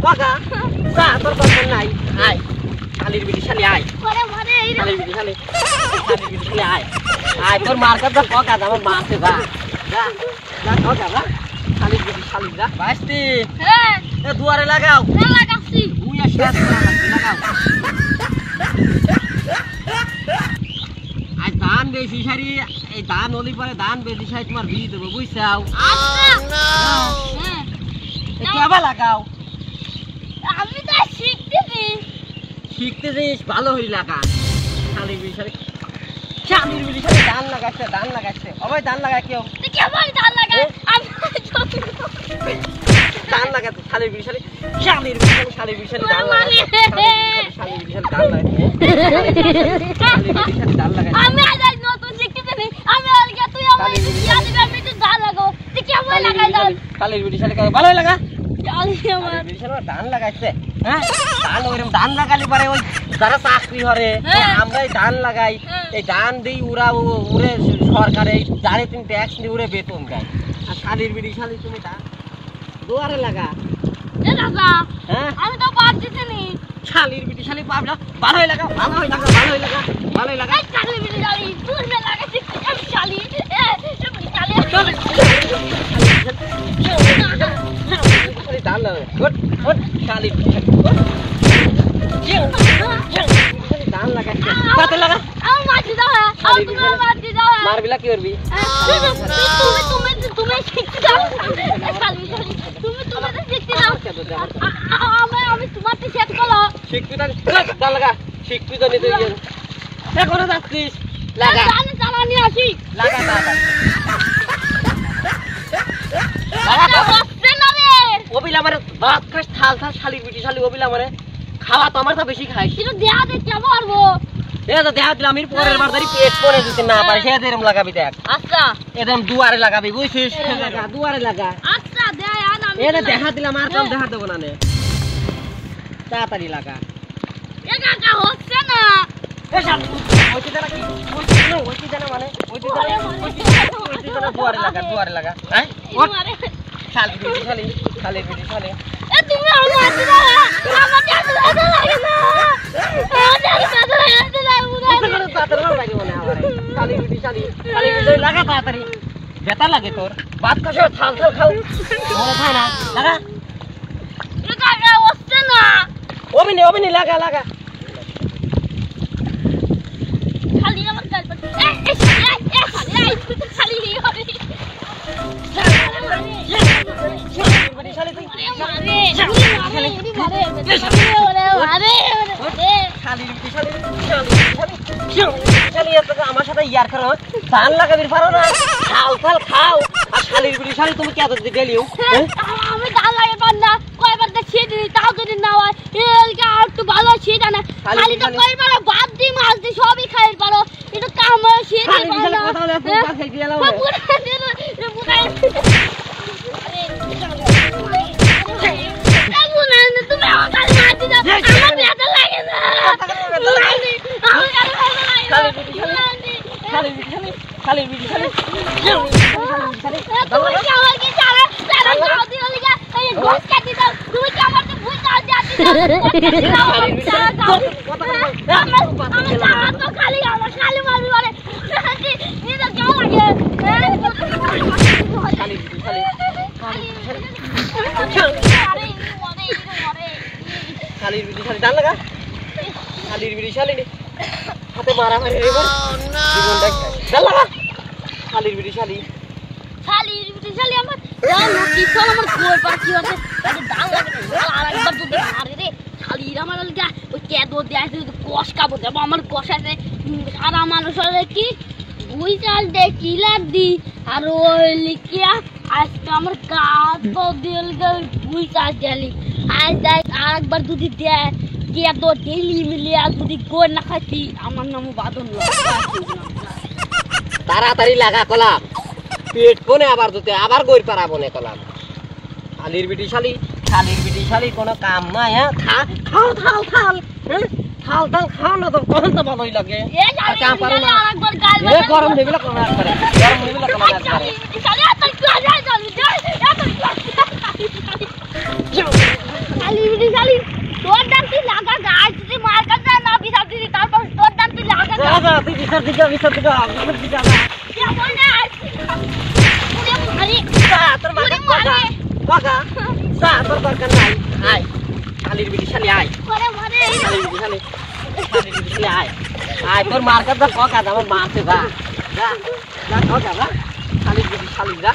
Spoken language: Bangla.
বাগা যা তোর দরকার নাই আয় শালির বিটি শালি আয় শালির বিটি শালি আয় আয় তোর মার কাছে বাগা আমার মারতে যা যা যা বাগা যা শালির বিটি শালি যা বাস্তি হ্যাঁ এ দুয়ারে লাগাও লাগাচ্ছি তুই আসি লাগাও আজ ধান বেশি সারি এই ধান হলি পরে ধান বেশি সারি তোমার বিয়ে দেবো বুঝছাও কেবা লাগাও আমি তো শিখতেছি শিখতে যাইস ভালো হই লাগা শালির বিটি শালি ধান লাগাচ্ছে অবৈ ধান লাগা কেউ কেমন ধান লাগায় আমি ধান লাগাতে শালির বিটি শালি ধান লাগায় আমি আজ নতুন শিখতেছি আমি আজকে তুই আমার জানি আমি তো ধান লাগাও তুই কেমন লাগাই ধান শালির বিটি শালি ভালো লাগা জানি আমার ধান লাগাইছে হ্যাঁ ধান ওইরকম ধান লাগালি পরে ওই যারা চাকরি করে আমরা ধান লাগাই এই ধান দিই উড়া উড়ে সরকারে ধানে তুমি ট্যাক্স দিয়ে উড়ে বেতন দেয় আর শালির বিটি শালি তুমি ধান দুয়ারে লাগা এ দাদা হ্যাঁ আমি তো পারতেছি নি শালির বিটি শালি পাবনা ভালোই লাগা এই শালি বিটি শালি তুই না লাগাইছিস আমি শালি শালি ধান লাগা গুড শালির ধান লাগাচ্ছে পাতে লাগা আমি মাটি দাও আমি তুমি মাটি দাও মারবিলা কি করবি তুমি শিখতে দাও শালি শালি তুমি তো শিখতে দাও আমি তোমারটি সেট করো শিখবি না ধান লাগা শিখবি তো নিতে এখন যাচ্ছিস লাগা আমি চালানি আসি লাগা হচ্ছে না রে ওবিলা মানে ভাত খাস থাল শালির বিটি শালি ওবিলা মানে খাওয়া তো আমার তো বেশি খাইস কিন্তু দেয়া দেখতে পারবো তো দেখা দিলাম আমি পরের বার ধরি পেট পরে দিতে না পারে সে এরকম লাগাবি দেখ আচ্ছা একদম দুয়ারে লাগাবি বুঝছিস দুয়ারে লাগা আচ্ছা দেয় আমি এটা দেখা দিলাম আর কম দেখা দেবো না নে তাড়াতাড়ি লাগা একা হচ্ছে না দুয়ারে লাগা হ্যাঁ শালির বিটি শালি এ তুমি আমার হাতে দাও আমার হাতে লাগে না লাগা তাড়াতাড়ি বেতা লাগে তোর ভাত খাস থাল খাও মনে খায় না লাগা হচ্ছে না অবিনি লাগা খালি আমার কাজ খালি আমার সাথে ইয়ার করো ধান লাগাবি পারো না থাল খাও আর শালির বিটি শালি তুমি কে এত গেলিও আমি ধান লাগে পার না কয়বার দেখছি তাও যদি না হয় একটু ভালো শীত আনে খালি তো কয়বার ভাত দি মাছ দি সবই খাই পারো এটা কাম শীত তুমি আমার কাছে মাছ দি দাও আমার ব্যথা লাগে না শালির বিটি শালি তুমি কি আমার কি চালা চালা দিল লিগা এই গোস কাটি দাও তুমি কি আমার ভুল চাল দিতে দাও তো খালি আমার খালি মারবি বলে নিদা কেমন লাগে শালির বিটি শালি শালির বিটি শালি ধান লাগা শালির বিটি শালি হাতে মারা মারি রে জীবনটা ধান লাগা শালির বিটি শালি আমার জান কি চল আমার গোল পার কি হচ্ছে তাকে দাম লাগে আর একবার যদি মারে রে শালি আমার লাগা ওই কেদো দেয় যদি কষ খাবো দেব আমার কষাতে সারা মানুষ হলে কি দুই চাল দে কিলার দি আর ওই লিখিয়া আজকে আমার কাজ তো দিল গেল দুই চাল গেলি আজ দেখ আরেকবার যদি দেয় কেদো ডেলি মিলিয়া যদি গোল না খাইছি আমার নাম বাদন তাড়াতাড়ি লাগা কলাম পেট কোনে আবার দিতে আবার গইর পারাবো না কলাম শালির বিটি শালি কোনো কাম নাই হ্যাঁ খাও থাল খাও না তো কোন তো ভালোই লাগে আর কাম পারো না এ গরম দেবিলা কোন আর করে গরম দেবিলা কোন আর করে শালি যা তুই বিচার দিকে যা যাবো না ওরে মারি যা তোর মাকে কথা যা তোর দরকার নাই আয় শালির বিটি শালি আয় ওরে মারে শালির বিটি শালি আয় আয় তোর মার কাছে কথা আমার মারতে যা যা যা কথা যা শালির বিটি শালি যা